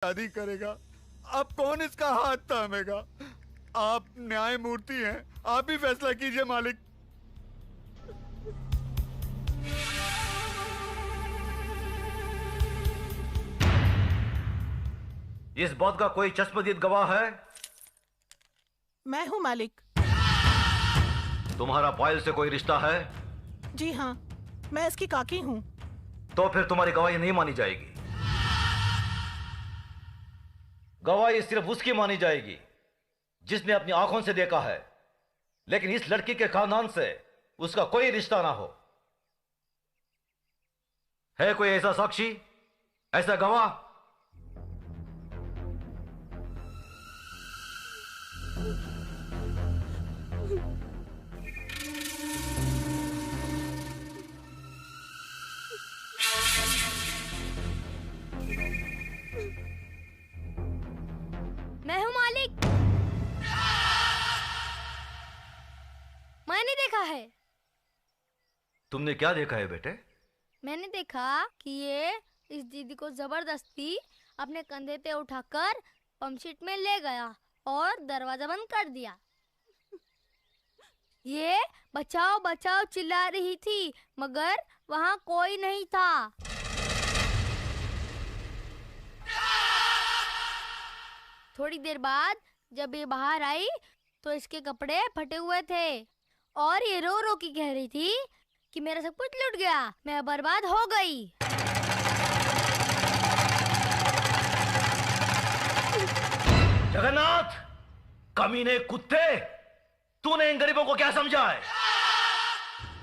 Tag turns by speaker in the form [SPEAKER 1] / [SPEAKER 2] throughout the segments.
[SPEAKER 1] शादी करेगा। अब कौन इसका हाथ थामेगा? आप न्यायमूर्ति हैं, आप ही फैसला कीजिए मालिक।
[SPEAKER 2] इस बात का कोई चश्मदीद गवाह है?
[SPEAKER 3] मैं हूँ मालिक।
[SPEAKER 2] तुम्हारा पायल से कोई रिश्ता है?
[SPEAKER 3] जी हाँ, मैं इसकी काकी हूँ।
[SPEAKER 2] तो फिर तुम्हारी गवाही नहीं मानी जाएगी। गवाही सिर्फ उसकी मानी जाएगी जिसने अपनी आंखों से देखा है, लेकिन इस लड़की के खानदान से उसका कोई रिश्ता ना हो। है कोई ऐसा साक्षी, ऐसा गवाह?
[SPEAKER 4] मैं हूँ मालिक। मैंने देखा है।
[SPEAKER 2] तुमने क्या देखा है बेटे?
[SPEAKER 4] मैंने देखा कि ये इस दीदी को जबरदस्ती अपने कंधे पे उठाकर पंपशीट में ले गया और दरवाजा बंद कर दिया। ये बचाओ बचाओ चिल्ला रही थी, मगर वहाँ कोई नहीं था। थोड़ी देर बाद जब ये बाहर आई तो इसके कपड़े फटे हुए थे और ये रो रो के कह रही थी कि मेरा सब कुछ लूट गया, मैं बर्बाद हो गई।
[SPEAKER 2] जगन्नाथ, कमीने कुत्ते, तूने इन गरीबों को क्या समझा है?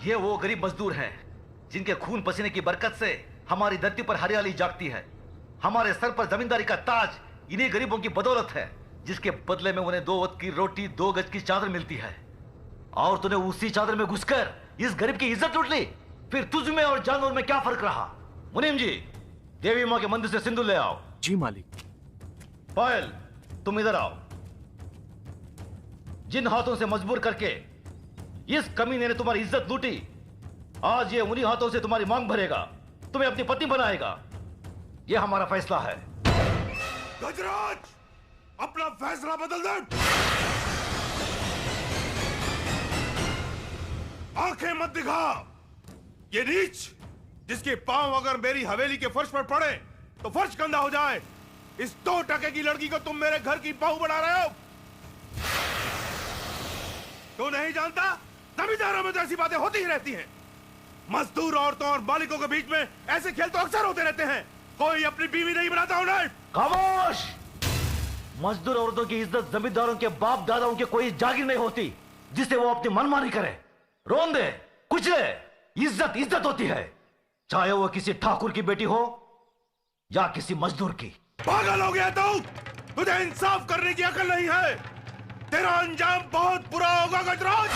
[SPEAKER 2] ये वो गरीब मजदूर हैं जिनके खून पसीने की बरकत से हमारी धरती पर हरियाली जागती है। हमारे सर पर जमींदारी का ताज इन्हीं गरीबों की बदौलत है, जिसके बदले में उन्हें 2 वक्त की रोटी, 2 गज की चादर मिलती है। और तूने उसी चादर में घुसकर इस गरीब की इज्जत लूट ली। फिर तुझ में और जानवर में क्या फर्क रहा? मुनीम जी, देवी माँ के मंदिर से सिंदूर ले आओ।
[SPEAKER 5] जी मालिक।
[SPEAKER 2] पायल, तुम इधर आओ। जिन हाथों से मजबूर करके इस कमीने ने तुम्हारी इज्जत लूटी, आज ये उन्हीं हाथों से तुम्हारी मांग भरेगा, तुम्हें अपनी पत्नी बनाएगा। ये हमारा फैसला है।
[SPEAKER 6] गजराज, अपना फैसला बदल दे। आंखें मत दिखा। ये नीच जिसके पांव अगर मेरी हवेली के फर्श पर पड़े तो फर्श गंदा हो जाए, इस 2 टके की लड़की को तुम मेरे घर की बहू बना रहे हो। तो नहीं जानता, जमींदारों में तो ऐसी बातें होती ही रहती हैं। मजदूर औरतों और मालिकों के बीच में ऐसे खेल तो अक्सर होते रहते हैं। कोई अपनी बीवी नहीं बनाता उन्हें।
[SPEAKER 2] खामोश! मजदूर औरतों की इज्जत जमींदारों के बाप दादाओं के कोई जागीर नहीं होती जिसे वो अपनी मनमानी करे, रोन दे, कुचले। इज्जत इज्जत होती है, चाहे वो किसी ठाकुर की बेटी हो या किसी मजदूर की।
[SPEAKER 6] पागल हो गया तू? तुझे इंसाफ करने की अकल नहीं है। तेरा अंजाम बहुत बुरा होगा गजराज।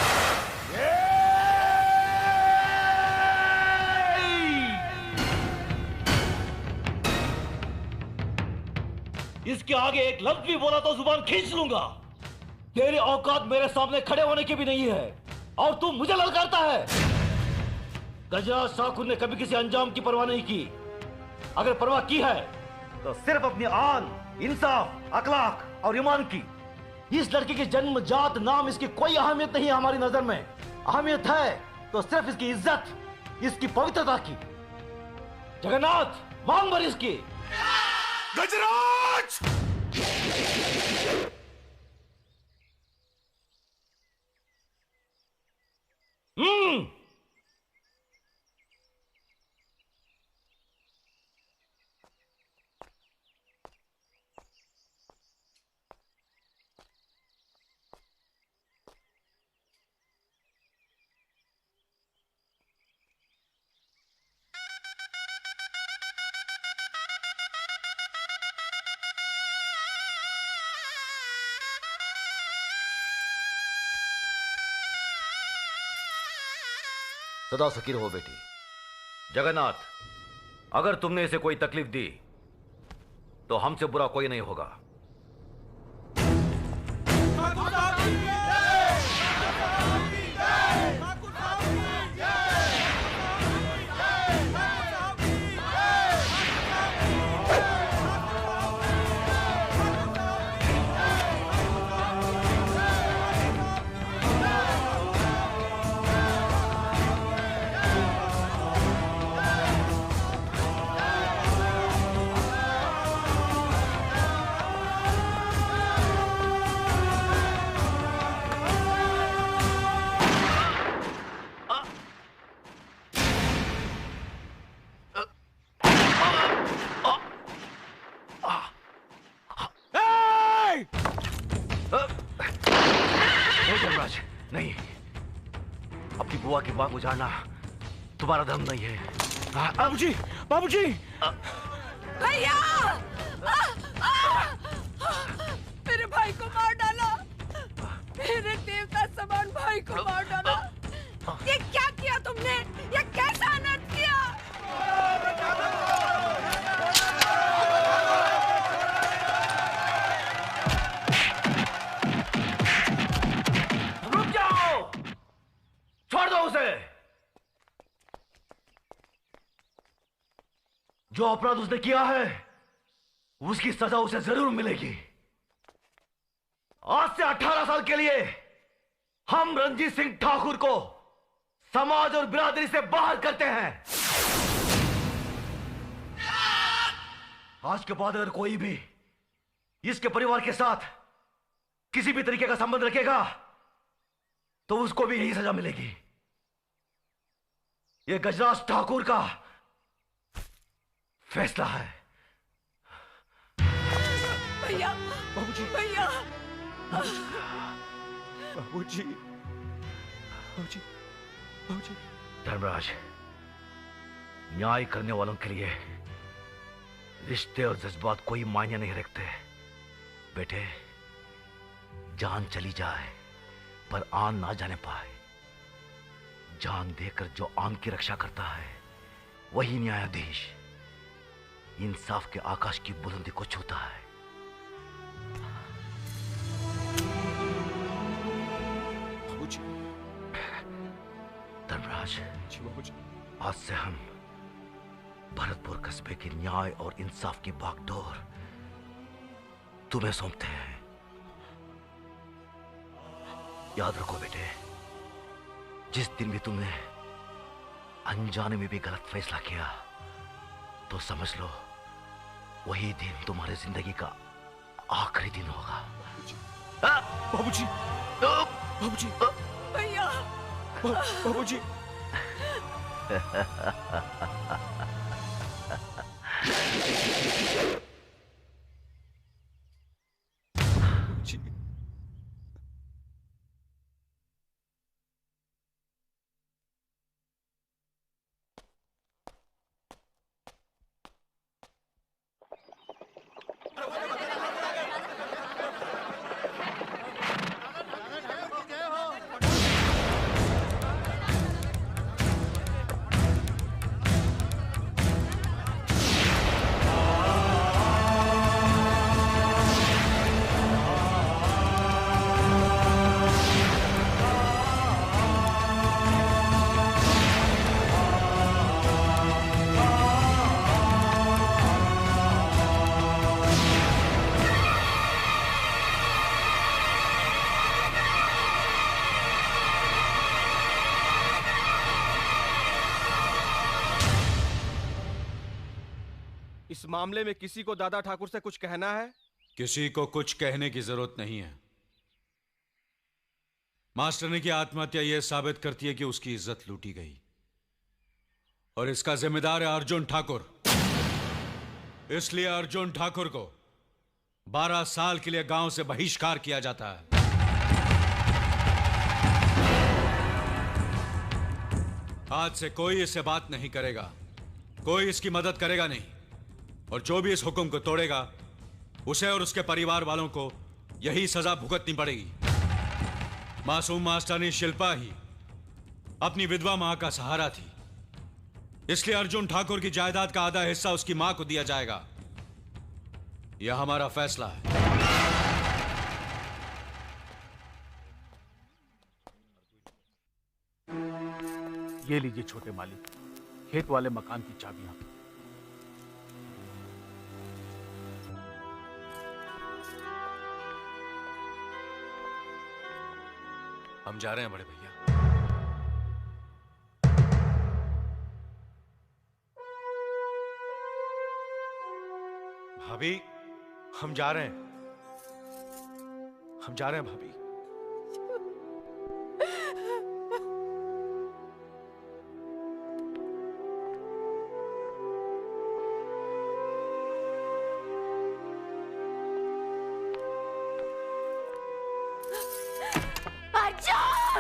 [SPEAKER 2] इसके आगे एक लफ्ज भी बोला तो जुबान खींच लूंगा। तेरी औकात मेरे सामने खड़े होने की भी नहीं है और तू मुझे ललकारता है। गजराज ठाकुर ने कभी किसी अंजाम की परवाह नहीं की। अगर परवाह की है तो सिर्फ अपनी आन, इंसाफ, अखलाक और ईमान की। इस लड़की की जन्म, जात, नाम, इसकी कोई अहमियत नहीं है हमारी नजर में। अहमियत है तो सिर्फ इसकी इज्जत, इसकी पवित्रता की। जगन्नाथ, मांग भर इसकी।
[SPEAKER 6] गजराज!
[SPEAKER 2] सदा फकीर हो बेटी। जगन्नाथ, अगर तुमने इसे कोई तकलीफ दी तो हमसे बुरा कोई नहीं होगा। नहीं, अपनी बुआ की बात उजाड़ना तुम्हारा धर्म नहीं है।
[SPEAKER 5] बाबूजी, बाबूजी!
[SPEAKER 7] भैया! मेरे भाई को मार डाला, मेरे देवता समान भाई को मार डाला। ये क्या किया तुमने? ये कैसा अनर्थ किया?
[SPEAKER 2] रुक जाओ, छोड़ दो उसे। जो अपराध उसने किया है उसकी सजा उसे जरूर मिलेगी। आज से 18 साल के लिए हम रणजीत सिंह ठाकुर को समाज और बिरादरी से बाहर करते हैं। आज के बाद अगर कोई भी इसके परिवार के साथ किसी भी तरीके का संबंध रखेगा तो उसको भी यही सजा मिलेगी। यह गजराज ठाकुर का फैसला है।
[SPEAKER 7] भैया!
[SPEAKER 5] बाबूजी!
[SPEAKER 7] भैया!
[SPEAKER 5] बाबूजी! बाबूजी! बाबूजी!
[SPEAKER 2] धर्मराज, न्याय करने वालों के लिए रिश्ते और जज्बात कोई मायने नहीं रखते। बेटे, जान चली जाए पर आन ना जाने पाए। जान देकर जो आन की रक्षा करता है वही न्यायाधीश इंसाफ के आकाश की बुलंदी को छूता है।
[SPEAKER 5] बाबूजी!
[SPEAKER 2] धर्मराज,
[SPEAKER 5] बाबूजी!
[SPEAKER 2] आज से हम भरतपुर कस्बे की न्याय और इंसाफ की बागडोर तुम्हें सौंपते हैं। याद रखो बेटे, जिस दिन भी तुमने अनजाने में भी गलत फैसला किया तो समझ लो वही दिन तुम्हारी जिंदगी का आखिरी दिन होगा।
[SPEAKER 5] बाबूजी! बाबूजी!
[SPEAKER 7] भैया!
[SPEAKER 5] बाबूजी!
[SPEAKER 8] इस मामले में किसी को दादा ठाकुर से कुछ कहना है?
[SPEAKER 9] किसी को कुछ कहने की जरूरत नहीं है। मास्टरनी की आत्महत्या यह साबित करती है कि उसकी इज्जत लूटी गई और इसका जिम्मेदार है अर्जुन ठाकुर। इसलिए अर्जुन ठाकुर को 12 साल के लिए गांव से बहिष्कार किया जाता है। आज से कोई इससे बात नहीं करेगा, कोई इसकी मदद करेगा नहीं, और जो भी इस हुक्म को तोड़ेगा उसे और उसके परिवार वालों को यही सजा भुगतनी पड़ेगी। मासूम मास्टरनी शिल्पा ही अपनी विधवा मां का सहारा थी, इसलिए अर्जुन ठाकुर की जायदाद का आधा हिस्सा उसकी मां को दिया जाएगा। यह हमारा फैसला है।
[SPEAKER 5] ये लीजिए छोटे मालिक, खेत वाले मकान की चाबियां।
[SPEAKER 9] हम जा रहे हैं बड़े भैया।
[SPEAKER 6] भाभी, हम जा रहे हैं। हम जा रहे हैं भाभी।
[SPEAKER 7] अर्जुन!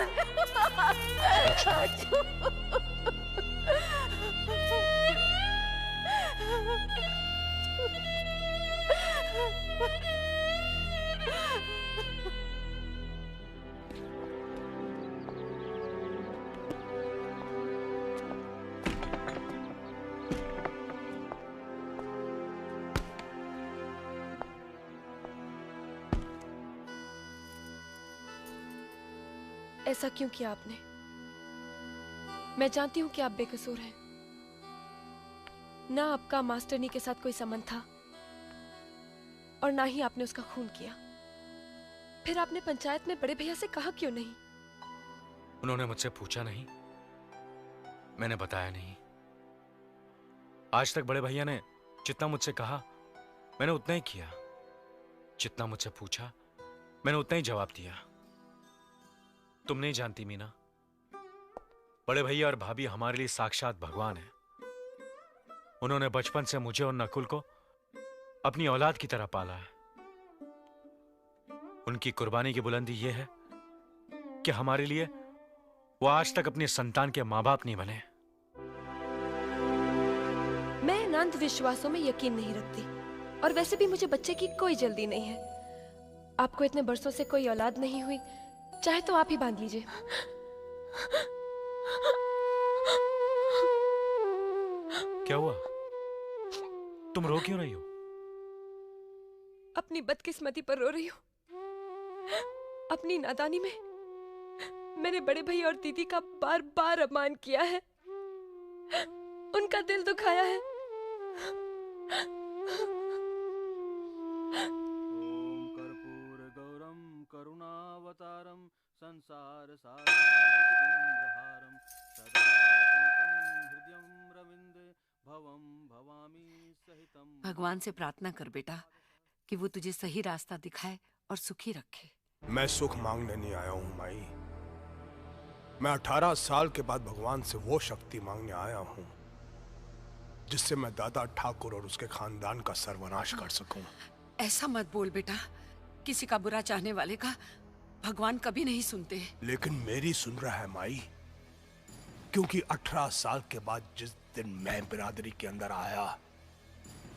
[SPEAKER 7] ऐसा क्यों किया आपने? मैं जानती हूं कि आप बेकसूर हैं। ना आपका मास्टरनी के साथ कोई संबंध था और ना ही आपने उसका खून किया। फिर आपने पंचायत में बड़े भैया से कहा क्यों नहीं?
[SPEAKER 9] उन्होंने मुझसे पूछा नहीं, मैंने बताया नहीं। आज तक बड़े भैया ने जितना मुझसे कहा मैंने उतना ही किया, जितना मुझसे पूछा मैंने उतना ही जवाब दिया। तुम नहीं जानती मीना, बड़े भैया और भाभी हमारे लिए साक्षात भगवान है। उन्होंने बचपन से मुझे और नकुल को अपनी औलाद की तरह पाला है। उनकी कुर्बानी की बुलंदी यह है कि हमारे लिए वो आज तक अपने संतान के मां बाप नहीं बने।
[SPEAKER 7] मैं इन अंधविश्वासों में यकीन नहीं रखती और वैसे भी मुझे बच्चे की कोई जल्दी नहीं है। आपको इतने बरसों से कोई औलाद नहीं हुई, चाहे तो आप ही बांध लीजिए।
[SPEAKER 9] क्या हुआ? तुम रो क्यों रही हो?
[SPEAKER 7] अपनी बदकिस्मती पर रो रही हूँ। अपनी नादानी में मैंने बड़े भैया और दीदी का बार बार अपमान किया है, उनका दिल दुखाया है।
[SPEAKER 8] ओम कर्पूर गौरम करुणावतारम संसार सारम सदा वसंतम हृदयं रविंदे भवम भवामी सहितम।
[SPEAKER 10] भगवान से प्रार्थना कर बेटा कि वो तुझे सही रास्ता दिखाए और सुखी रखे।
[SPEAKER 6] मैं सुख मांगने नहीं आया हूं माई। मैं 18 साल के बाद भगवान से वो शक्ति मांगने आया हूं जिससे मैं दादा ठाकुर और उसके खानदान का सर्वनाश कर सकूं।
[SPEAKER 10] ऐसा मत बोल बेटा, किसी का बुरा चाहने वाले का भगवान कभी नहीं सुनते।
[SPEAKER 6] लेकिन मेरी सुन रहा है माई, क्योंकि 18 साल के बाद जिस दिन मैं बिरादरी के अंदर आया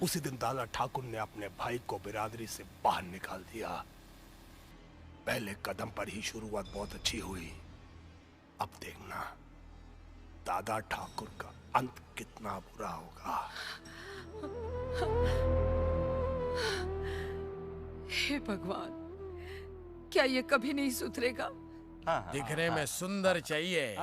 [SPEAKER 6] उसी दिन दादा ठाकुर ने अपने भाई को बिरादरी से बाहर निकाल दिया। पहले कदम पर ही शुरुआत बहुत अच्छी हुई, अब देखना दादा ठाकुर का अंत कितना बुरा होगा।
[SPEAKER 10] हे भगवान, क्या ये कभी नहीं सुधरेगा?
[SPEAKER 11] दिखने में सुंदर चाहिए।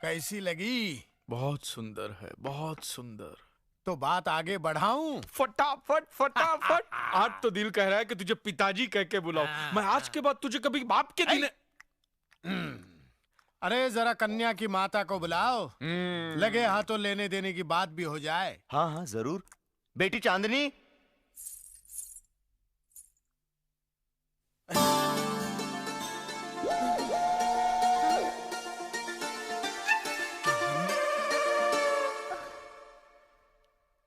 [SPEAKER 11] कैसी लगी?
[SPEAKER 1] बहुत सुंदर है, बहुत सुंदर।
[SPEAKER 11] तो बात आगे बढ़ाऊं?
[SPEAKER 1] फटाफट फटाफट। आज तो दिल कह रहा है कि तुझे पिताजी कह के बुलाओ। मैं आज के बाद तुझे कभी बाप के दिन।
[SPEAKER 11] अरे जरा कन्या की माता को बुलाओ, लगे हाथों लेने देने की बात भी हो जाए।
[SPEAKER 12] हाँ हाँ जरूर। बेटी चांदनी,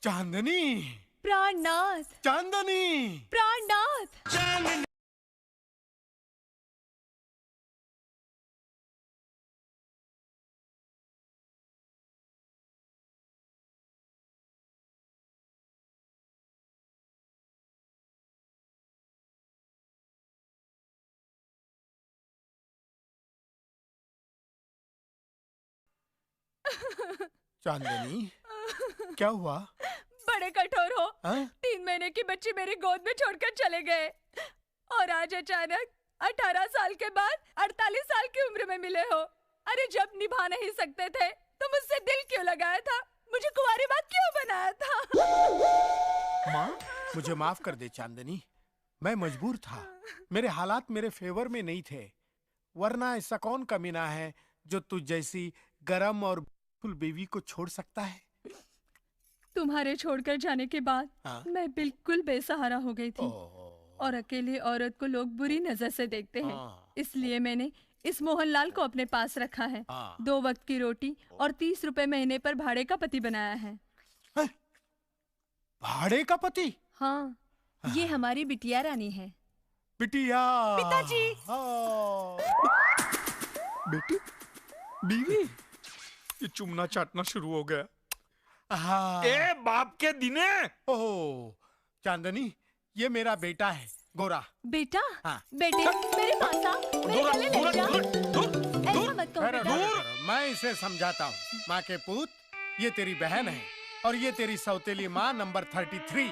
[SPEAKER 11] चांदनी,
[SPEAKER 7] प्राणनाथ,
[SPEAKER 11] चांदनी,
[SPEAKER 7] प्राणनाथ।
[SPEAKER 11] चांदनी, क्या हुआ?
[SPEAKER 7] बड़े कठोर हो।
[SPEAKER 11] हा?
[SPEAKER 7] 3 महीने की बच्ची मेरी गोद में छोड़कर चले गए और आज अचानक 18 साल के बाद 48 साल की उम्र में मिले हो। अरे जब निभा नहीं सकते थे तो मुझसे दिल क्यों लगाया था? मुझे कुंवारी बात क्यों बनाया था?
[SPEAKER 11] माँ, मुझे माफ कर दे चांदनी, मैं मजबूर था। मेरे हालात मेरे फेवर में नहीं थे। वरना ऐसा कौन कमीना है जो तुझ जैसी गरम और फुल बीवी को छोड़ सकता है?
[SPEAKER 7] तुम्हारे छोड़कर जाने के बाद मैं बिल्कुल बेसहारा हो गई थी और अकेले औरत को लोग बुरी नजर से देखते हैं। इसलिए मैंने इस मोहनलाल को अपने पास रखा है। 2 वक्त की रोटी और 30 रुपए महीने पर भाड़े का पति बनाया है।
[SPEAKER 11] भाड़े का पति?
[SPEAKER 7] हाँ, ये हमारी बिटिया रानी है।
[SPEAKER 11] बिटिया?
[SPEAKER 7] पिताजी।
[SPEAKER 6] बेटी, बीवी, ये चुमना चाटना शुरू हो गया। ए बाप के दिने।
[SPEAKER 11] ओह चांदनी, ये मेरा बेटा है गोरा।
[SPEAKER 7] बेटा? बेटे मेरे पास आ, मेरे गले लग जा। ऐसा मत कहो बेटा।
[SPEAKER 11] मैं इसे समझाता हूँ। माँ के पूत, ये तेरी बहन है और ये तेरी सौतेली माँ नंबर 33।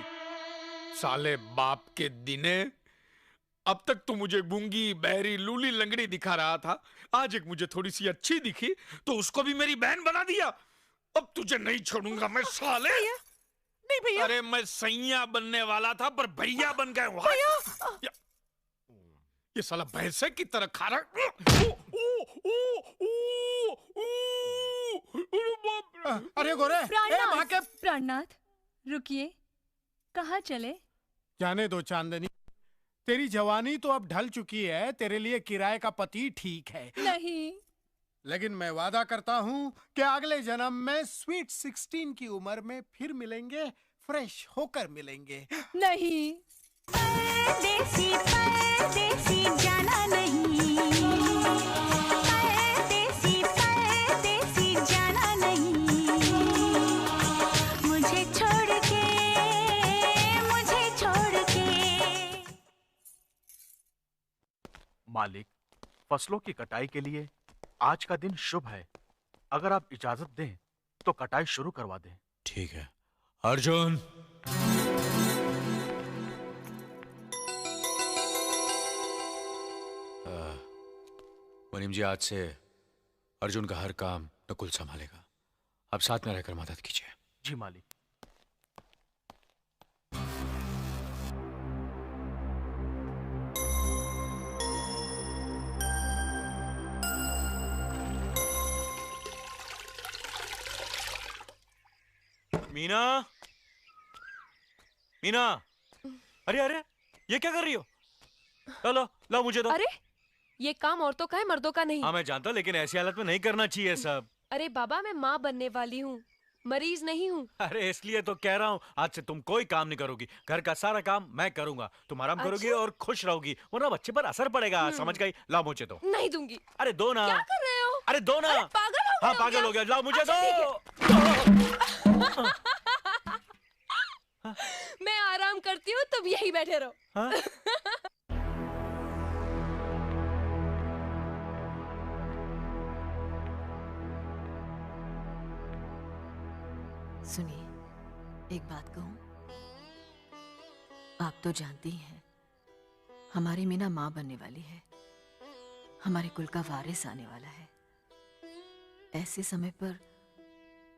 [SPEAKER 6] साले बाप के दिने, अब तक तो मुझे गूंगी बहरी लूली लंगड़ी दिखा रहा था, आज एक मुझे थोड़ी सी अच्छी दिखी तो उसको भी मेरी बहन बना दिया। अब तुझे नहीं छोड़ूंगा मैं साले।
[SPEAKER 3] नहीं भैया।
[SPEAKER 6] अरे मैं सैया बनने वाला था पर भैया बन गए। ये साला भैंसे की तरह खा रहा।
[SPEAKER 11] अरे गोरे, माँ के
[SPEAKER 7] प्राणनाथ, रुकिए, कहाँ चले?
[SPEAKER 11] जाने दो चांदनी, तेरी जवानी तो अब ढल चुकी है, तेरे लिए किराए का पति ठीक है।
[SPEAKER 7] नहीं,
[SPEAKER 11] लेकिन मैं वादा करता हूँ कि अगले जन्म में स्वीट 16 की उम्र में फिर मिलेंगे, फ्रेश होकर मिलेंगे।
[SPEAKER 7] नहीं,
[SPEAKER 13] परदेसी परदेसी जाना नहीं, परदेसी परदेसी जाना नहीं, मुझे छोड़ के, मुझे छोड़ के।
[SPEAKER 5] मालिक, फसलों की कटाई के लिए आज का दिन शुभ है। अगर आप इजाजत दें तो कटाई शुरू करवा दें।
[SPEAKER 9] ठीक है अर्जुन। मुनीम जी, आज से अर्जुन का हर काम नकुल संभालेगा। अब साथ में रहकर मदद कीजिए।
[SPEAKER 5] जी मालिक।
[SPEAKER 9] मीना, मीना, अरे अरे ये क्या कर रही हो? लो लो मुझे दो।
[SPEAKER 14] अरे ये काम औरतों का है, मर्दों का नहीं।
[SPEAKER 9] हाँ मैं जानता हूँ, लेकिन ऐसी हालत में नहीं करना चाहिए सब।
[SPEAKER 14] अरे बाबा, मैं माँ बनने वाली हूँ, मरीज नहीं हूँ।
[SPEAKER 9] अरे इसलिए तो कह रहा हूँ, आज से तुम कोई काम नहीं करोगी। घर का सारा काम मैं करूंगा, तुम आराम करोगी और खुश रहोगी, वरना बच्चे पर असर पड़ेगा। समझ गई? लाओ मुझे दो।
[SPEAKER 14] नहीं दूंगी।
[SPEAKER 9] अरे दो ना।
[SPEAKER 14] क्या कर रहे हो?
[SPEAKER 9] अरे दो ना।
[SPEAKER 14] पागल हो गए?
[SPEAKER 9] हाँ पागल हो गया। लाओ मुझे दो।
[SPEAKER 14] मैं आराम करती हूँ, तुम यही बैठे रहो।
[SPEAKER 15] सुनिए, एक बात कहूं, आप तो जानती हैं हमारी मीना माँ बनने वाली है, हमारे कुल का वारिस आने वाला है। ऐसे समय पर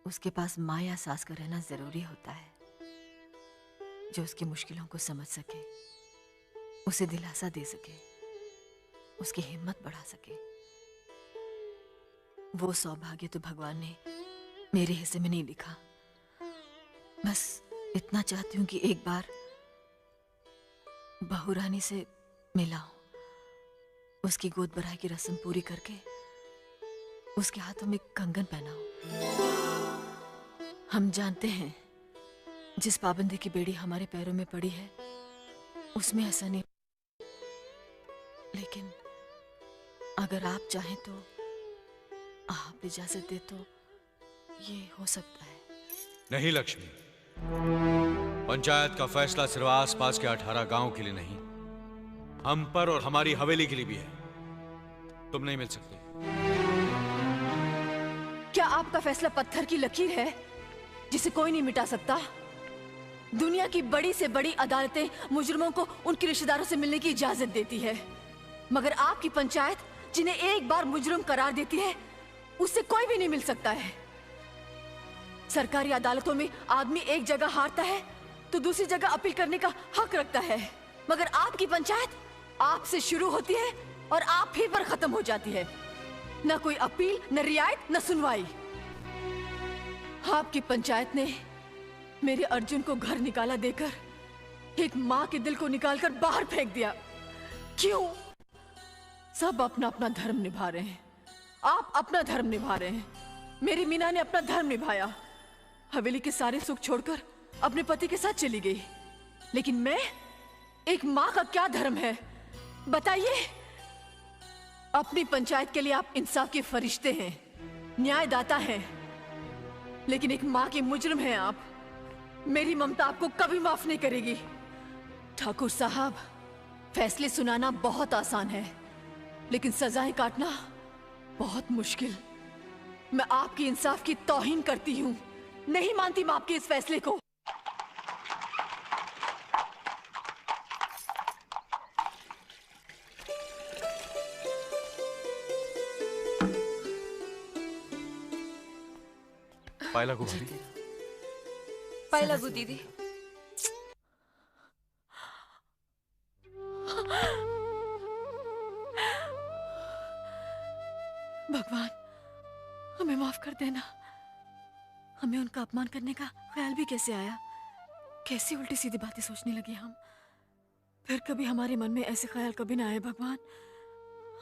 [SPEAKER 15] उसके पास माँ या सास का रहना जरूरी होता है, जो उसकी मुश्किलों को समझ सके, उसे दिलासा दे सके, उसकी हिम्मत बढ़ा सके। वो सौभाग्य तो भगवान ने मेरे हिस्से में नहीं लिखा। बस इतना चाहती हूँ कि एक बार बहू रानी से मिलाऊं, उसकी गोद भराई की रस्म पूरी करके उसके हाथों में कंगन पहनाऊं। हम जानते हैं जिस पाबंदी की बेड़ी हमारे पैरों में पड़ी है उसमें ऐसा नहीं, लेकिन अगर आप चाहें तो, आप इजाजत दे तो ये हो सकता है।
[SPEAKER 9] नहीं लक्ष्मी, पंचायत का फैसला सिर्फ आसपास के 18 गांव के लिए नहीं, हम पर और हमारी हवेली के लिए भी है। तुम नहीं मिल सकते।
[SPEAKER 15] क्या आपका फैसला पत्थर की लकीर है जिसे कोई नहीं मिटा सकता? दुनिया की बड़ी से बड़ी अदालतें मुजरिमों को उनके रिश्तेदारों से मिलने की इजाजत देती है, मगर आपकी पंचायत जिन्हें एक बार मुजरिम करार देती है उससे कोई भी नहीं मिल सकता है। सरकारी अदालतों में आदमी एक जगह हारता है तो दूसरी जगह अपील करने का हक रखता है, मगर आपकी पंचायत आपसे शुरू होती है और आप फिर पर खत्म हो जाती है। न कोई अपील, न रियायत, न सुनवाई। आपकी पंचायत ने मेरे अर्जुन को घर निकाला देकर एक माँ के दिल को निकालकर बाहर फेंक दिया। क्यों? सब अपना अपना धर्म निभा रहे हैं। आप अपना धर्म निभा रहे हैं। मेरी मीना ने अपना धर्म निभाया, हवेली के सारे सुख छोड़कर अपने पति के साथ चली गई। लेकिन मैं, एक माँ का क्या धर्म है बताइए? अपनी पंचायत के लिए आप इंसाफ के फरिश्ते हैं, न्यायदाता हैं, लेकिन एक माँ की मुजरिम हैं आप। मेरी ममता आपको कभी माफ नहीं करेगी। ठाकुर साहब, फैसले सुनाना बहुत आसान है, लेकिन सजाएं काटना बहुत मुश्किल। मैं आपकी इंसाफ की तौहीन करती हूँ, नहीं मानती मैं आपके इस फैसले को।
[SPEAKER 5] पाए लागू दीदी।
[SPEAKER 14] पाए लागू दीदी।
[SPEAKER 15] भगवान, हमें माफ कर देना। हमें उनका अपमान करने का ख्याल भी कैसे आया? कैसी उल्टी सीधी बातें सोचने लगे हम। फिर कभी हमारे मन में ऐसे ख्याल कभी ना आए। भगवान,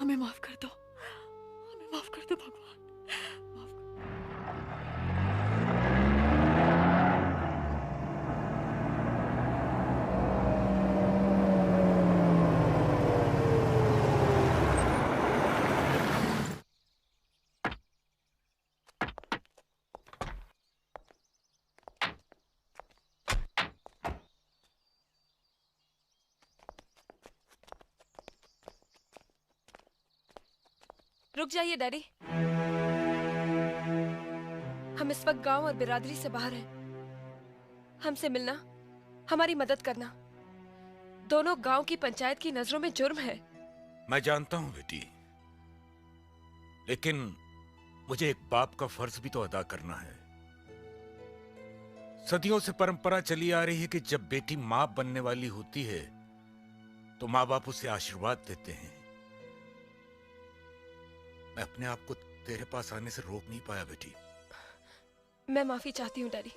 [SPEAKER 15] हमें माफ कर दो, हमें माफ कर दो भगवान।
[SPEAKER 14] रुक जाइए डैडी। हम इस वक्त गांव और बिरादरी से बाहर हैं। हमसे मिलना, हमारी मदद करना, दोनों गांव की पंचायत की नजरों में जुर्म है।
[SPEAKER 16] मैं जानता हूं बेटी, लेकिन मुझे एक बाप का फर्ज भी तो अदा करना है। सदियों से परंपरा चली आ रही है कि जब बेटी मां बनने वाली होती है तो मां बाप उसे आशीर्वाद देते हैं। मैं अपने आप को तेरे पास आने से रोक नहीं पाया बेटी।
[SPEAKER 14] मैं माफी चाहती हूँ डैडी।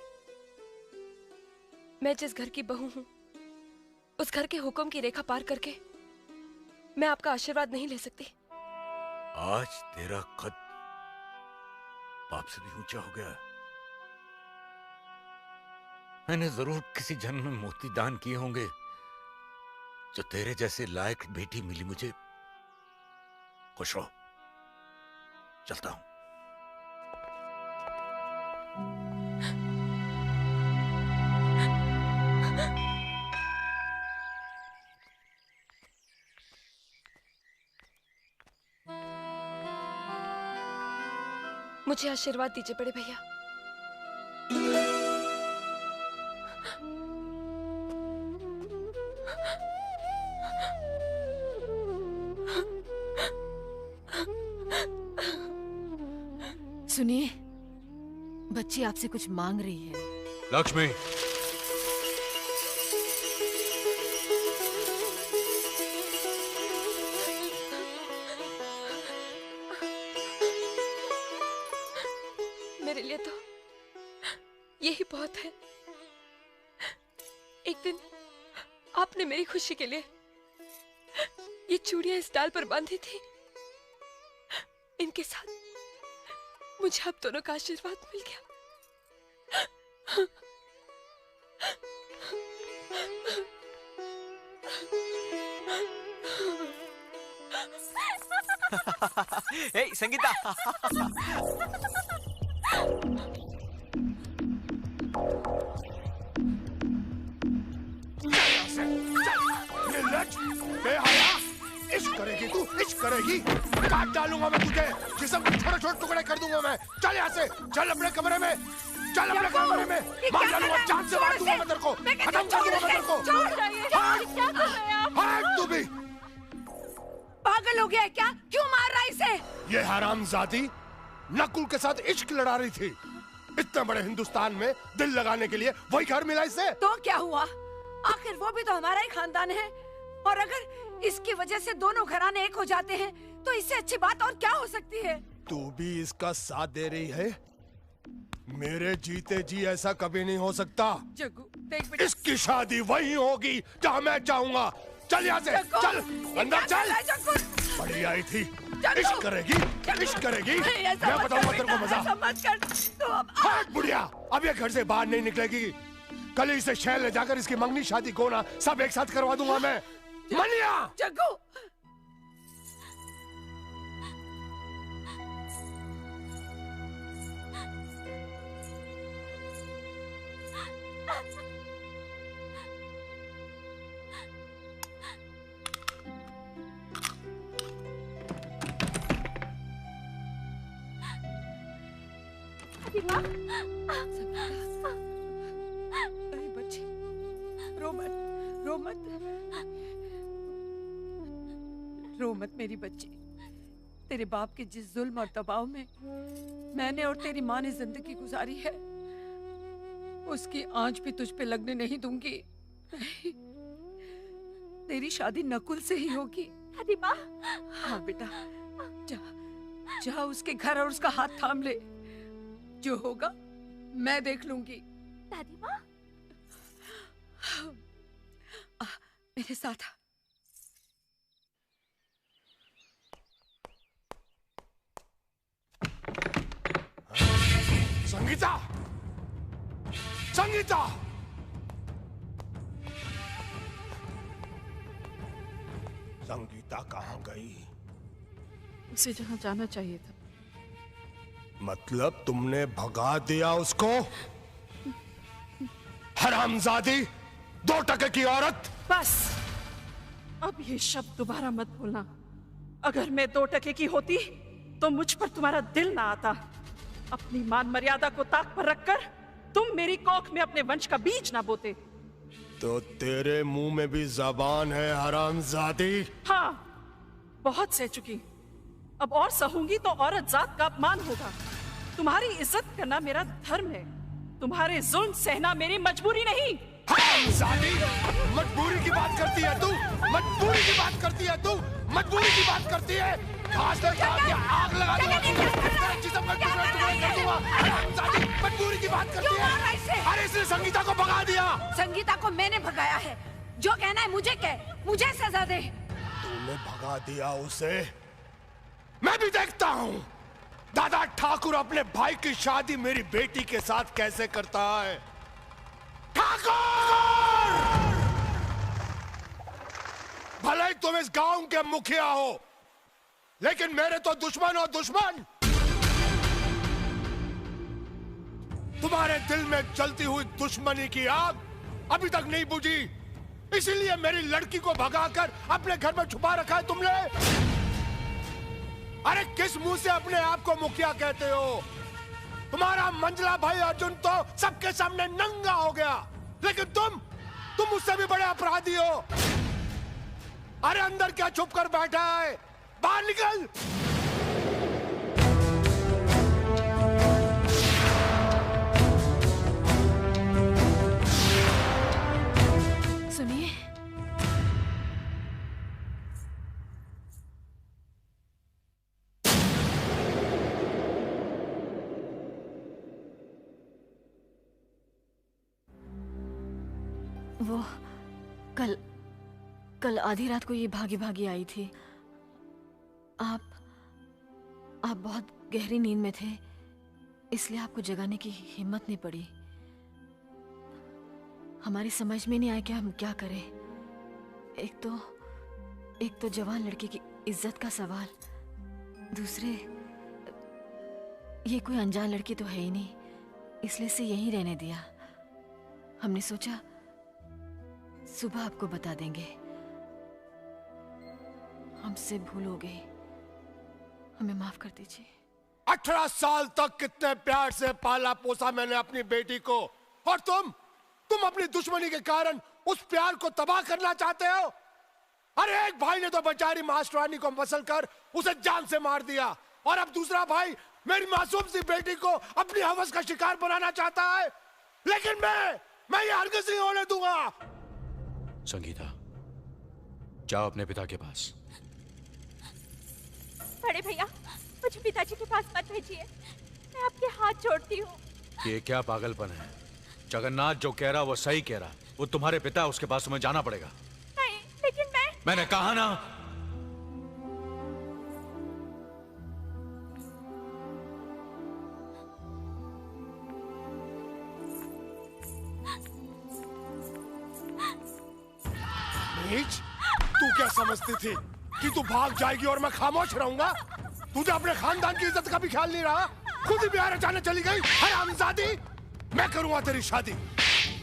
[SPEAKER 14] मैं जिस घर की बहू हूँ, उस घर के हुक्म की रेखा पार करके मैं आपका आशीर्वाद नहीं ले सकती।
[SPEAKER 16] आज तेरा कद बाप से भी ऊंचा हो गया। मैंने जरूर किसी जन्म में मोती दान किए होंगे जो तेरे जैसे लायक बेटी मिली मुझे। खुश रहो, चलता हूं।
[SPEAKER 14] मुझे आशीर्वाद दीजिए बड़े भैया।
[SPEAKER 15] सुनिए, बच्ची आपसे कुछ मांग रही है।
[SPEAKER 9] लक्ष्मी,
[SPEAKER 14] मेरे लिए तो यही बहुत है। एक दिन आपने मेरी खुशी के लिए ये चूड़ियां इस डाल पर बांधी थी। इनके साथ मुझे आप दोनों का आशीर्वाद मिल गया।
[SPEAKER 12] ए संगीता।
[SPEAKER 6] इश्क करेगी तू, इश्क करेगी। काट डालूंगा मैं तुझे, जिस्म के छोटे छोटे टुकड़े कर दूंगा मैं। चल यहाँ से, चल अपने कमरे में, चल अपने कमरे में। मार डालूंगा, जान से मार दूंगा मैं तेरे को, खत्म कर दूंगा मैं तेरे को।
[SPEAKER 7] क्या कर रहे हैं आप?
[SPEAKER 6] हाँ, तू भी
[SPEAKER 10] पागल हो गया है क्या? क्यों मार रहा है इसे?
[SPEAKER 6] ये हरामजादी नकुल के साथ इश्क लड़ा रही थी। इतने बड़े हिंदुस्तान में दिल लगाने के लिए वही घर मिला इसे।
[SPEAKER 10] तो क्या हुआ? आखिर वो भी तो हमारा ही खानदान है। और अगर इसकी वजह से दोनों घराने एक हो जाते हैं तो इससे अच्छी बात और क्या हो सकती है?
[SPEAKER 6] तू भी इसका साथ दे रही है? मेरे जीते जी ऐसा कभी नहीं हो सकता।
[SPEAKER 10] जग्गू देख बेटा,
[SPEAKER 6] इसकी शादी वही होगी जहाँ मैं चाहूंगा। चल यहाँ से, चल अंदर चल। बड़ी आई थी, इश्क करेगी, इश्क करेगी। मैं बताऊंगा तेरे को मजा। हट बुढ़िया, अब ये घर से बाहर नहीं निकलेगी। कल ही इसे शहर ले जाकर इसकी मंगनी शादी कोना सब एक साथ करवा दूंगा मैं। मनिया
[SPEAKER 10] जग्गू, अरे बच्ची, रो मत, रो मत, रो मत मेरी बच्ची। तेरे बाप के जिस जुल्म और दबाव में मैंने और तेरी माँ ने जिंदगी गुजारी है, उसकी आंच भी तुझ पे लगने नहीं दूंगी। तेरी शादी नकुल से ही होगी।
[SPEAKER 14] दादी माँ।
[SPEAKER 10] हाँ बेटा, जा, जा उसके घर और उसका हाथ थाम ले। जो होगा मैं देख लूंगी।
[SPEAKER 14] दादी माँ।
[SPEAKER 10] मेरे साथ आ।
[SPEAKER 6] संगीता, संगीता, संगीता कहाँ गई?
[SPEAKER 3] उसे जहाँ जाना चाहिए था।
[SPEAKER 6] मतलब तुमने भगा दिया उसको? हरामजादी, 2 टके की औरत।
[SPEAKER 3] बस अब ये शब्द दोबारा मत बोलना। अगर मैं 2 टके की होती तो मुझ पर तुम्हारा दिल ना आता। अपनी मान मर्यादा को ताक पर रखकर तुम मेरी कोख में अपने वंश का बीज ना बोते।
[SPEAKER 6] तो तेरे मुंह में भी जबान है हरामजादी?
[SPEAKER 3] हाँ, बहुत सह चुकी। अब और सहूंगी तो औरत जात का अपमान होगा। तुम्हारी इज्जत करना मेरा धर्म है, तुम्हारे जुल्म सहना मेरी मजबूरी नहीं।
[SPEAKER 6] हरामजादी, मजबूरी की बात करती है तू? मजबूरी की बात करती है तू? मजबूरी की बात करती है? आज तक आग लगा दूंगा, जिस्म का टुकड़ा टुकड़ा कर दूंगा। हरामजादी, मजबूरी की बात करती है? अरे इसने संगीता को भगा दिया।
[SPEAKER 10] संगीता को मैंने भगाया है। जो कहना है मुझे कह, मुझे सजा दे।
[SPEAKER 6] तूने भगा दिया उसे? मैं भी देखता हूँ दादा ठाकुर अपने भाई की शादी मेरी बेटी के साथ कैसे करता है। ठाकुर! भले ही तुम इस गांव के मुखिया हो, लेकिन मेरे तो दुश्मन हो दुश्मन। तुम्हारे दिल में जलती हुई दुश्मनी की आग अभी तक नहीं बुझी, इसीलिए मेरी लड़की को भगाकर अपने घर में छुपा रखा है तुमने। अरे किस मुंह से अपने आप को मुखिया कहते हो? तुम्हारा मंजला भाई अर्जुन तो सबके सामने नंगा हो गया, लेकिन तुम उससे भी बड़े अपराधी हो। अरे अंदर क्या छुप कर बैठा है? बाहर निकल।
[SPEAKER 15] सुनिए, वो कल आधी रात को ये भागी भागी आई थी। आप बहुत गहरी नींद में थे, इसलिए आपको जगाने की हिम्मत नहीं पड़ी। हमारी समझ में नहीं आया कि हम क्या करें। एक तो जवान लड़की की इज्जत का सवाल, दूसरे ये कोई अनजान लड़की तो है ही नहीं, इसलिए इसे यहीं रहने दिया। हमने सोचा सुबह आपको बता देंगे। हमसे भूल हो गई, हमें माफ कर दीजिए।
[SPEAKER 6] 18 साल तक कितने प्यार से पाला पोसा मैंने अपनी बेटी को, और तुम अपनी दुश्मनी के कारण उस प्यार को तबाह करना चाहते हो। अरे एक भाई ने तो बेचारी मास्टरानी को मसल कर उसे जान से मार दिया, और अब दूसरा भाई मेरी मासूम सी बेटी को अपनी हवस का शिकार बनाना चाहता है। लेकिन मैं ये हरगिज़ नहीं होने दूंगा।
[SPEAKER 9] संगीता, जाओ अपने पिता के पास।
[SPEAKER 14] बड़े भैया, मुझे पिताजी के पास मत भेजिए, मैं आपके हाथ जोड़ती हूँ।
[SPEAKER 9] ये क्या पागलपन है? जगन्नाथ जो कह रहा वो सही कह रहा। वो तुम्हारे पिता है, उसके पास तुम्हें जाना पड़ेगा।
[SPEAKER 14] नहीं, लेकिन
[SPEAKER 9] मैंने कहा ना।
[SPEAKER 6] नीच, तू क्या समझती थी कि तू भाग जाएगी और मैं खामोश रहूंगा? तुझे अपने खानदान की इज्जत का भी ख्याल नहीं रहा? खुद ही बिहार अचानक चली गई। हरामजादी! मैं करूंगा तेरी शादी,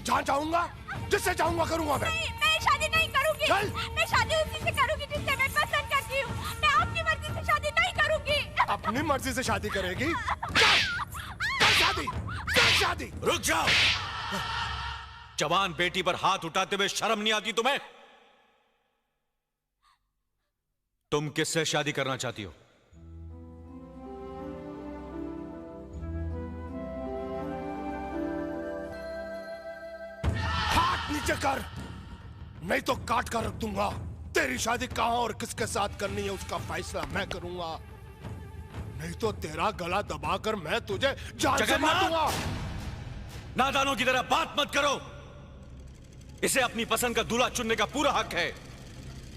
[SPEAKER 6] जहाँ चाहूंगा, जिससे चाहूंगा करूंगा मैं।
[SPEAKER 14] मैं शादी नहीं करूंगी।
[SPEAKER 6] चल।
[SPEAKER 14] मैं शादी उसी से करूंगी जिससे मैं पसंद करती हूँ। मैं आपकी मर्जी से शादी नहीं करूंगी।
[SPEAKER 6] अपनी मर्जी से शादी करेगी? कर शादी, कर शादी।
[SPEAKER 9] रुक जाओ। जवान बेटी पर हाथ उठाते हुए शर्म नहीं आती तुम्हें? तुम किससे शादी करना चाहती हो?
[SPEAKER 6] हाथ नीचे कर, नहीं तो काट कर रख दूंगा। तेरी शादी कहां और किसके साथ करनी है उसका फैसला मैं करूंगा, नहीं तो तेरा गला दबाकर मैं तुझे जान से मार दूंगा।
[SPEAKER 9] नादानों की तरह बात मत करो। इसे अपनी पसंद का दूल्हा चुनने का पूरा हक है।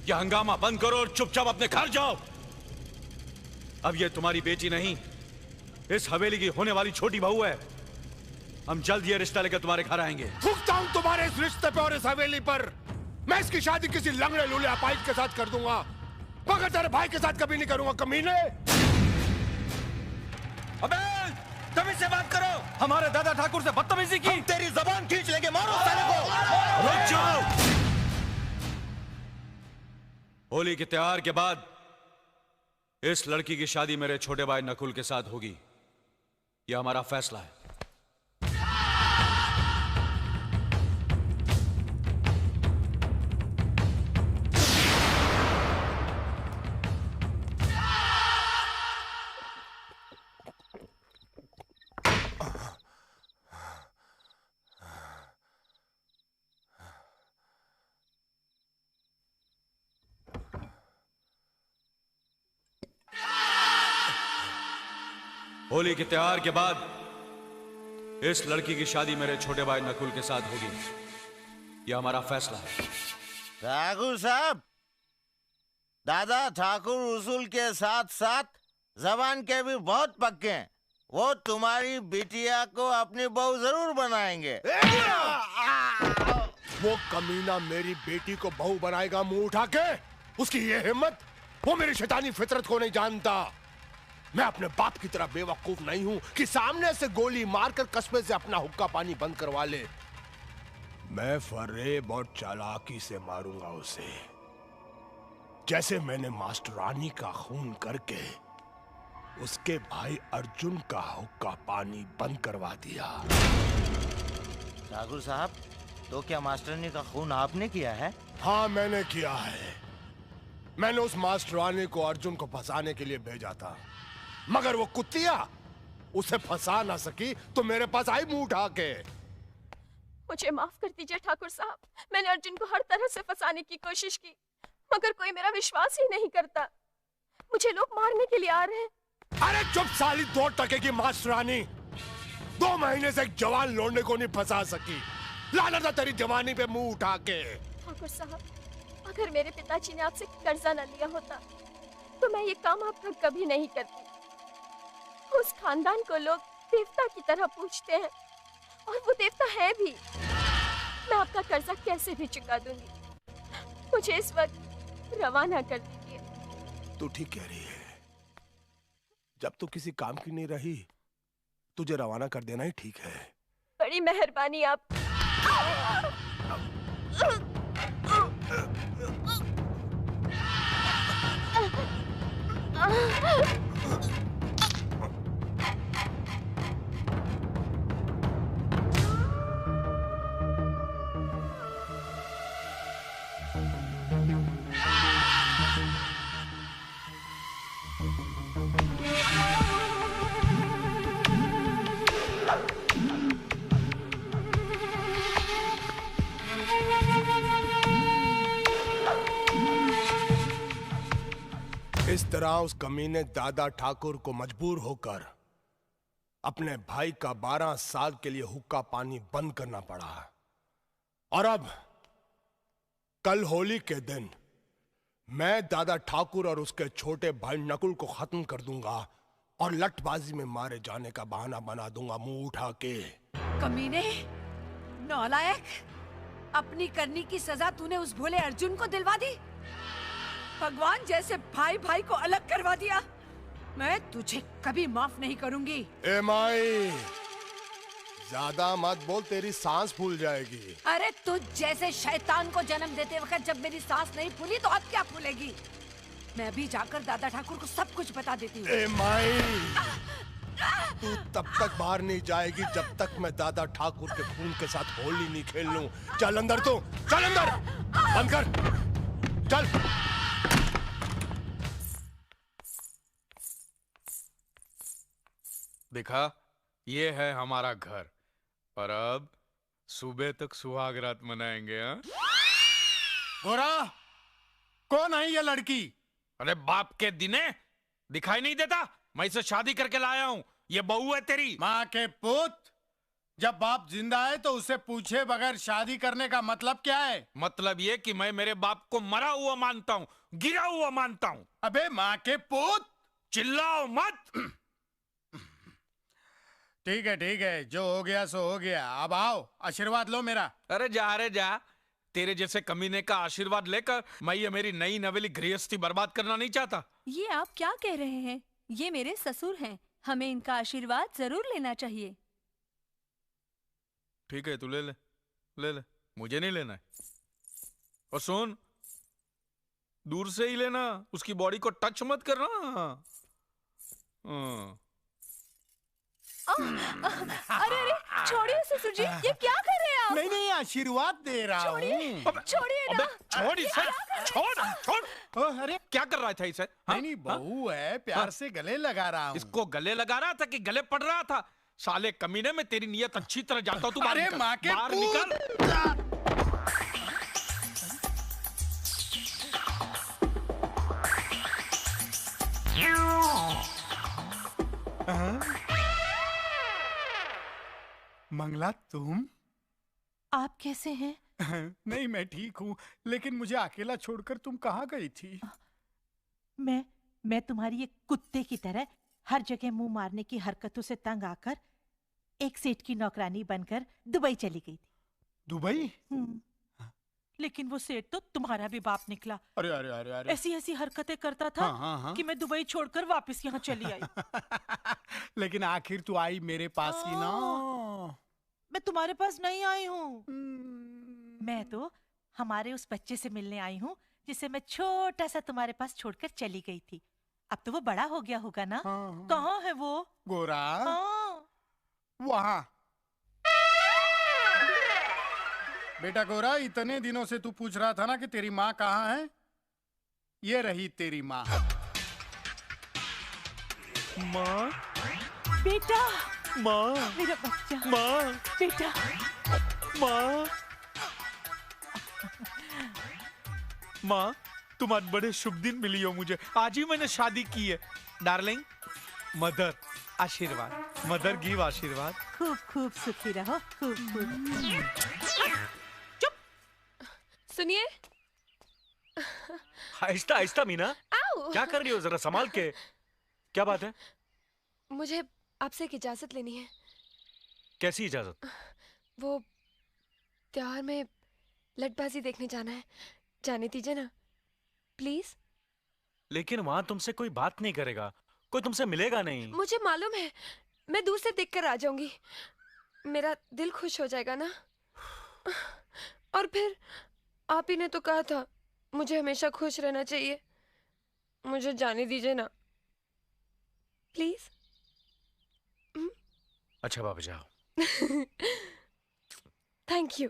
[SPEAKER 9] यह हंगामा बंद करो और चुपचाप अपने घर जाओ। अब ये तुम्हारी बेटी नहीं, इस हवेली की होने वाली छोटी बहू है। हम जल्द ये रिश्ता लेकर तुम्हारे घर आएंगे।
[SPEAKER 6] थूकता हूं तुम्हारे इस रिश्ते पे और इस हवेली पर। मैं इसकी शादी किसी लंगड़े लूले अपाहिज के साथ कर दूंगा, मगर तेरे भाई के साथ कभी नहीं करूंगा, कमीने।
[SPEAKER 8] अबे तुम इससे बात करो। हमारे दादा ठाकुर से बदतमीजी की।
[SPEAKER 12] हम तेरी जबान खींच लेंगे, मारो साले को।
[SPEAKER 9] रुक जाओ। होली के त्योहार के बाद इस लड़की की शादी मेरे छोटे भाई नकुल के साथ होगी। यह हमारा फैसला है। होली के त्योहार के बाद इस लड़की की शादी मेरे छोटे भाई नकुल के साथ होगी। यह हमारा फैसला है।
[SPEAKER 17] ठाकुर साहब, दादा ठाकुर उसूल के साथ साथ जबान के भी बहुत पक्के हैं। वो तुम्हारी बिटिया को अपनी बहू जरूर बनाएंगे।
[SPEAKER 6] वो कमीना मेरी बेटी को बहू बनाएगा मुंह उठा के? उसकी ये हिम्मत? वो मेरी शैतानी फितरत को नहीं जानता। मैं अपने बाप की तरह बेवकूफ नहीं हूं कि सामने से गोली मारकर कस्बे से अपना हुक्का पानी बंद करवा ले। मैं फरेब और चालाकी से मारूंगा उसे, जैसे मैंने मास्टरानी का खून करके उसके भाई अर्जुन का हुक्का पानी बंद करवा दिया।
[SPEAKER 17] ठाकुर साहब, तो क्या मास्टरानी का खून आपने किया है?
[SPEAKER 6] हाँ, मैंने किया है। मैंने उस मास्टरानी को अर्जुन को फंसाने के लिए भेजा था, मगर वो कुत्तिया उसे फंसा ना सकी तो मेरे पास आई मुंह उठा के।
[SPEAKER 14] मुझे माफ कर दीजिए ठाकुर साहब, मैंने अर्जुन को हर तरह से फंसाने की कोशिश की, मगर कोई मेरा विश्वास ही नहीं करता। मुझे लोग मारने के लिए आ रहे हैं।
[SPEAKER 6] अरे चुप साली 2 टके की मास्टरानी! 2 महीने से एक जवान लोंडे को नहीं फंसा सकी। लानत है तेरी जवानी पे मुंह उठा के।
[SPEAKER 14] ठाकुर साहब, अगर मेरे पिताजी ने आपसे कर्जा न लिया होता तो मैं ये काम आपका कभी नहीं करती। उस खानदान को लोग देवता की तरह पूछते हैं और वो देवता है भी। मैं आपका कर्जा कैसे भी चुका दूंगी। मुझे इस वक्त रवाना कर दीजिए।
[SPEAKER 6] तू ठीक कह रही है। जब तू किसी काम की नहीं रही, तुझे रवाना कर देना ही ठीक है।
[SPEAKER 14] बड़ी मेहरबानी आप।
[SPEAKER 6] किस तरह उस कमीने दादा ठाकुर को मजबूर होकर अपने भाई का 12 साल के लिए हुक्का पानी बंद करना पड़ा, और अब कल होली के दिन मैं दादा ठाकुर और उसके छोटे भाई नकुल को खत्म कर दूंगा और लठबाजी में मारे जाने का बहाना बना दूंगा मुंह उठा के।
[SPEAKER 10] कमीने, नालायक, अपनी करनी की सजा तूने उस भोले अर्जुन को दिलवा दी। भगवान जैसे भाई भाई को अलग करवा दिया। मैं तुझे कभी माफ नहीं करूंगी।
[SPEAKER 6] ए माई, ज्यादा मत बोल, तेरी सांस फूल जाएगी।
[SPEAKER 10] अरे तुझ जैसे शैतान को जन्म देते वक्त जब मेरी सांस नहीं फूली तो अब क्या फूलेगी? मैं भी जाकर दादा ठाकुर को सब कुछ बता देती हूँ।
[SPEAKER 6] ए माई, तू तब तक बाहर नहीं जाएगी जब तक मैं दादा ठाकुर के खून के साथ होली नहीं खेल लूं। चल अंदर, तू चल अंदर, बंद कर, चल।
[SPEAKER 18] देखा, ये है हमारा घर, और अब सुबह तक सुहाग रात मनाएंगे। हाँ?
[SPEAKER 11] गोरा, कौन है ये लड़की?
[SPEAKER 18] अरे बाप के दिने दिखाई नहीं देता? मैं इसे शादी करके लाया हूँ। ये बहू है तेरी।
[SPEAKER 11] माँ के पुत, जब बाप जिंदा है तो उसे पूछे बगैर शादी करने का मतलब क्या है?
[SPEAKER 18] मतलब ये कि मैं मेरे बाप को मरा हुआ मानता हूँ, गिरा हुआ मानता हूँ।
[SPEAKER 11] अबे माँ के पुत,
[SPEAKER 18] चिल्लाओ मत।
[SPEAKER 11] ठीक है, जो हो गया सो हो गया। अब आओ, आशीर्वाद लो मेरा।
[SPEAKER 18] अरे जा, तेरे जैसे कमीने का आशीर्वाद लेकर मैं ये मेरी नई नवेली गृहस्थी बर्बाद करना नहीं चाहता।
[SPEAKER 7] ये आप क्या कह रहे हैं? ये मेरे ससुर हैं, हमें इनका आशीर्वाद जरूर लेना चाहिए।
[SPEAKER 18] ठीक है, तू ले ले, मुझे नहीं लेना है। और सुन, दूर से ही लेना, उसकी बॉडी को टच मत करना।
[SPEAKER 7] अरे छोड़िए ससुर जी, ये क्या कर रहे हैं आप?
[SPEAKER 11] नहीं, आशीर्वाद दे रहा हूँ।
[SPEAKER 7] छोड़िए ना।
[SPEAKER 18] छोड़ इसे, छोड़।
[SPEAKER 11] अरे
[SPEAKER 18] क्या कर रहा था इसे?
[SPEAKER 11] नहीं, बहू है, प्यार से गले लगा रहा हूँ।
[SPEAKER 18] इसको गले लगा रहा था कि गले पड़ रहा था? साले कमीने में तेरी नियत अच्छी तरह जानता हूँ। तू
[SPEAKER 11] अरे माँ के
[SPEAKER 18] बाहर निकल।
[SPEAKER 11] मंगला, तुम?
[SPEAKER 10] आप कैसे हैं?
[SPEAKER 11] नहीं, मैं ठीक हूँ, लेकिन मुझे अकेला छोड़कर तुम कहाँ गई थी?
[SPEAKER 19] मैं तुम्हारी एक कुत्ते की तरह हर जगह मुंह मारने की हरकतों से तंग आकर एक सेठ की नौकरानी बनकर दुबई चली गई थी।
[SPEAKER 11] दुबई?
[SPEAKER 19] लेकिन वो सेठ तो तुम्हारा भी बाप निकला।
[SPEAKER 11] अरे
[SPEAKER 19] ऐसी हरकतें करता था
[SPEAKER 11] हाँ।
[SPEAKER 19] कि मैं दुबई छोड़कर वापस यहाँ चली आई।
[SPEAKER 11] लेकिन आखिर तू आई मेरे पास ही ना।
[SPEAKER 19] मैं तुम्हारे पास नहीं आई हूँ। मैं तो हमारे उस बच्चे से मिलने आई हूँ जिसे मैं छोटा सा तुम्हारे पास छोड़कर चली गई थी। अब तो वो बड़ा हो गया होगा ना? कहाँ है वो?
[SPEAKER 11] गोरा? वहाँ। बेटा गोरा, इतने दिनों से तू पूछ रहा था ना कि तेरी माँ कहाँ है? ये रही तेरी माँ।
[SPEAKER 18] माँ?
[SPEAKER 19] बेटा।
[SPEAKER 18] माँ?
[SPEAKER 19] मेरा बच्चा।
[SPEAKER 18] माँ?
[SPEAKER 19] बेटा।
[SPEAKER 18] माँ? माँ, तुम आज बड़े शुभ दिन मिली हो मुझे। आज ही मैंने शादी की है। डार्लिंग, मदर आशीर्वाद, मदर गिव आशीर्वाद।
[SPEAKER 19] खूब खूब सुखी रहो, खूब खूब।
[SPEAKER 14] सुनिए।
[SPEAKER 20] आहिस्ता आहिस्ता मीना, क्या कर रही हो? जरा संभाल के। क्या बात है?
[SPEAKER 14] मुझे आपसे एक इजाजत लेनी है।
[SPEAKER 20] कैसी इजाजत?
[SPEAKER 14] वो त्योहार में लटबाजी देखने जाना है, जाने दीजिए ना प्लीज।
[SPEAKER 20] लेकिन वहां तुमसे कोई बात नहीं करेगा, कोई तुमसे मिलेगा नहीं।
[SPEAKER 14] मुझे मालूम है, मैं दूर से देखकर आ जाऊंगी, मेरा दिल खुश हो जाएगा ना। और फिर आप ही ने तो कहा था मुझे हमेशा खुश रहना चाहिए। मुझे जाने दीजिए ना प्लीज।
[SPEAKER 20] अच्छा बाबा, जाओ।
[SPEAKER 14] Thank you.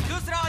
[SPEAKER 21] दूसरा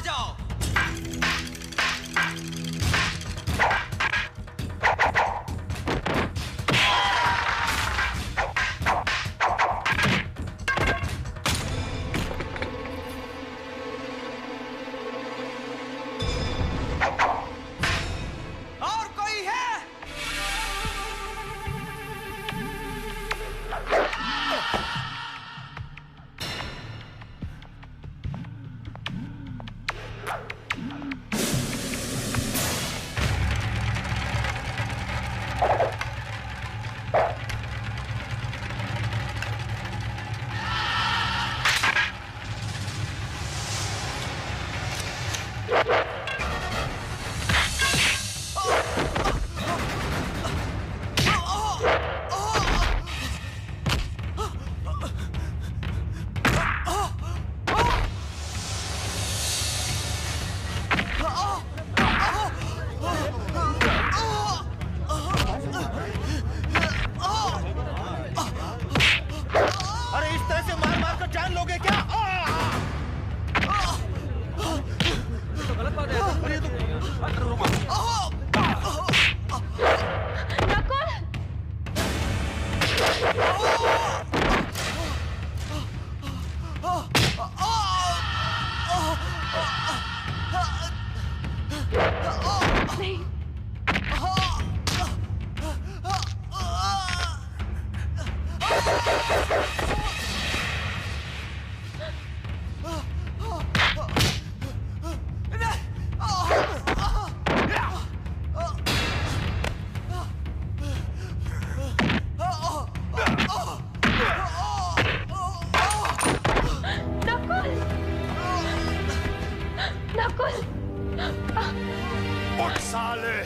[SPEAKER 6] साले।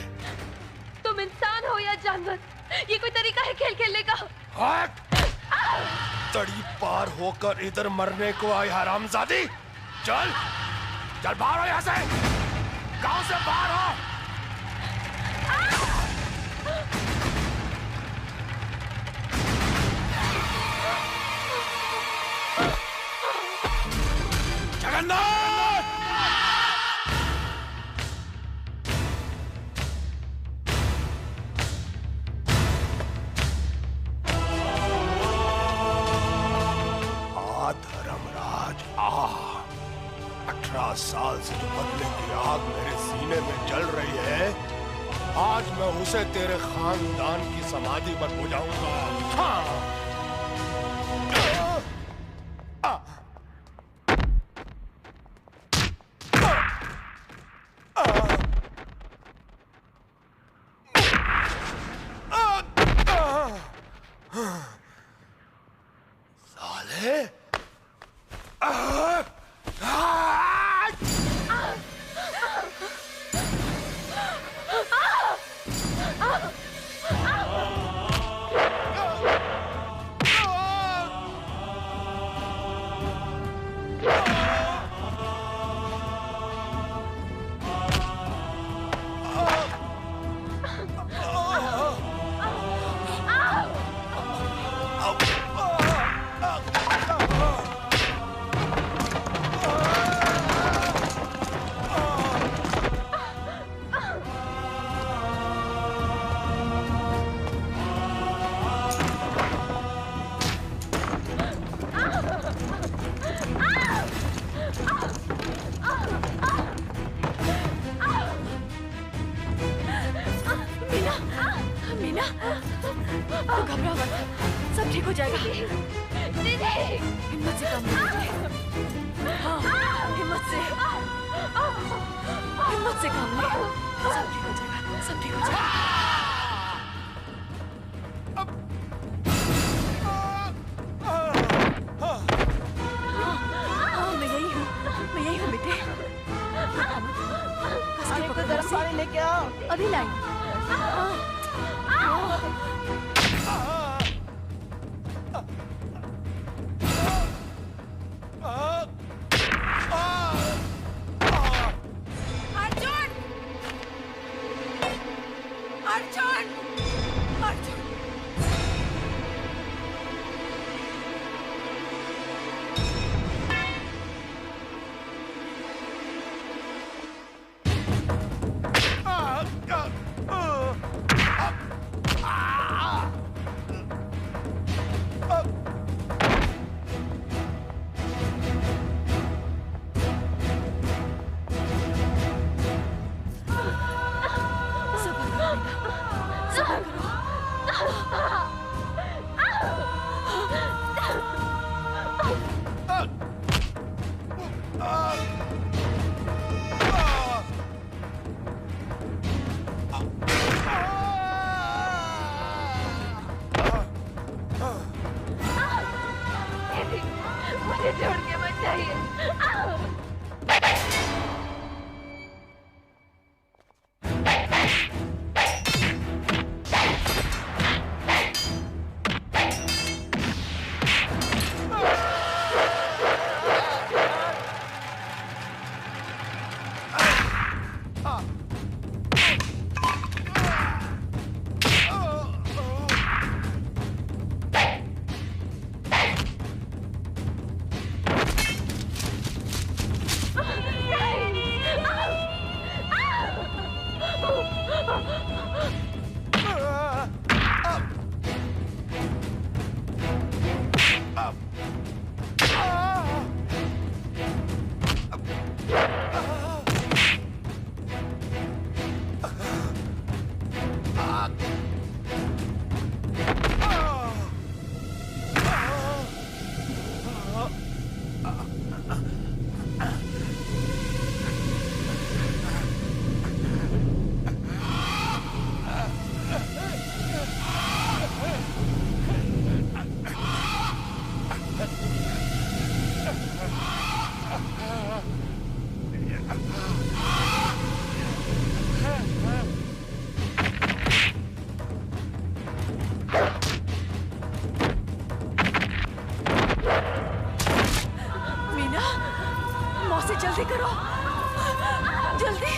[SPEAKER 14] तुम इंसान हो या जानवर, ये कोई तरीका है खेल खेलने का?
[SPEAKER 6] हट! तड़ी पार होकर इधर मरने को आई हरामजादी। चल चल बाहर हो यहाँ से, गांव से बाहर हो। जगन्नाथ! आ धर्मराज आ। 18 साल से जो बदले की आग मेरे सीने में जल रही है, आज मैं उसे तेरे खानदान की समाधि पर बुझाऊंगा। हाँ। साले!
[SPEAKER 15] मीना, तू घबरा मत, सब ठीक हो जाएगा।
[SPEAKER 14] दीदी,
[SPEAKER 15] हिम्मत से काम लीजिए। हाँ, हिम्मत से काम ले। सब ठीक हो जाएगा, सब ठीक हो जाएगा। हाँ, मैं यही हूँ बेटे।
[SPEAKER 14] अरे को गर्म पानी लेके आओ।
[SPEAKER 15] अभी लाई।
[SPEAKER 14] मुझे छोड़ के मत जाइए। नहीं।
[SPEAKER 10] मौसी जल्दी करो, जल्दी।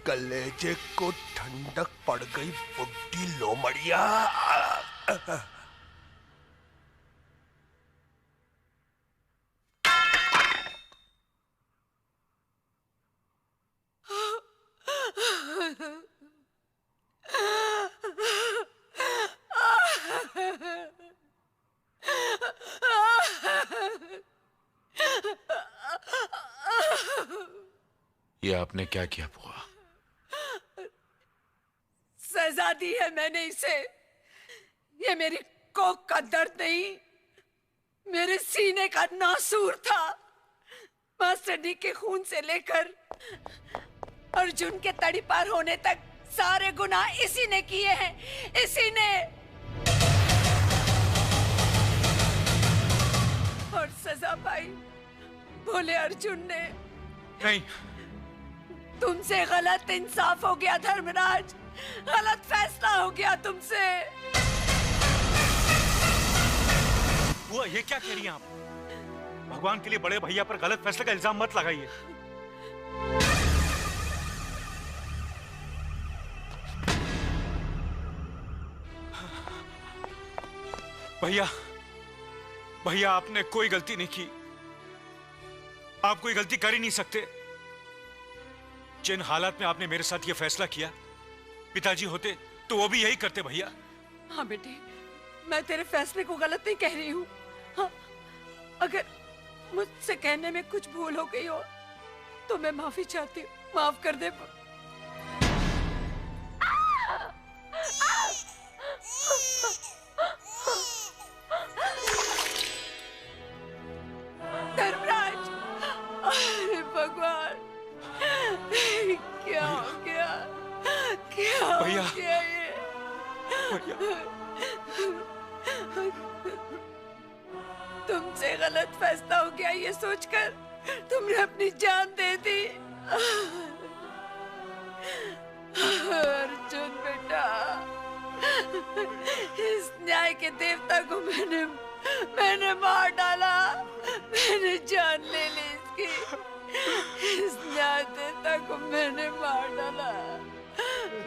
[SPEAKER 6] कलेजे को ठंडक पड़ गई बुड्ढी लोमड़िया।
[SPEAKER 16] ये आपने क्या किया बुआ?
[SPEAKER 10] सजा दी है मैंने इसे। ये मेरी कोख का दर्द नहीं, मेरे सीने का नासूर था। मास्टर डी के खून से लेकर अर्जुन के तड़ी पार होने तक सारे गुनाह इसी ने किए हैं, इसी ने। और सजा पाई भोले अर्जुन ने।
[SPEAKER 18] नहीं,
[SPEAKER 10] तुमसे गलत इंसाफ हो गया धर्मराज, गलत फैसला हो गया तुमसे।
[SPEAKER 20] बुआ ये क्या कह रही हैं आप? भगवान के लिए बड़े भैया पर गलत फैसले का इल्जाम मत लगाइए। भैया, भैया आपने कोई गलती नहीं की। आप कोई गलती कर ही नहीं सकते। जिन हालात में आपने मेरे साथ ये फैसला किया, पिताजी होते तो वो भी यही करते भैया।
[SPEAKER 10] हाँ बेटे, मैं तेरे फैसले को गलत नहीं कह रही हूँ। हाँ, अगर मुझसे कहने में कुछ भूल हो गई हो तो मैं माफी चाहती हूँ, माफ कर दे। धर्मराज, अरे भगवान, क्या हो गया, क्या हो गया ये? तुमसे गलत फैसला हो गया ये सोचकर तुमने अपनी जान दे दी। अर्जुन बेटा, इस न्याय के देवता को मैंने मार डाला, मैंने जान ले ली इसकी। इस न्याय देवता को मैंने मार डाला,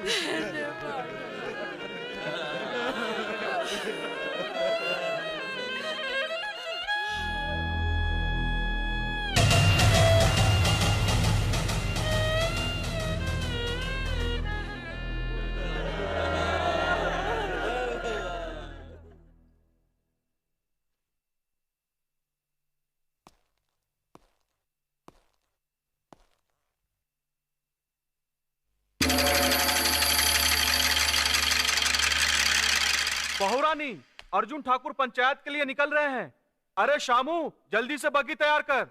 [SPEAKER 10] मैंने मार डाला।
[SPEAKER 5] बहुरानी, अर्जुन ठाकुर पंचायत के लिए निकल रहे हैं। अरे शामू, जल्दी से बग्गी तैयार कर।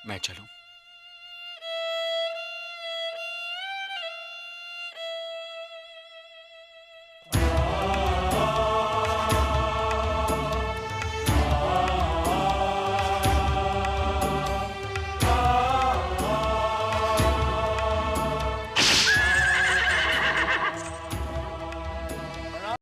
[SPEAKER 9] मैं चलूं?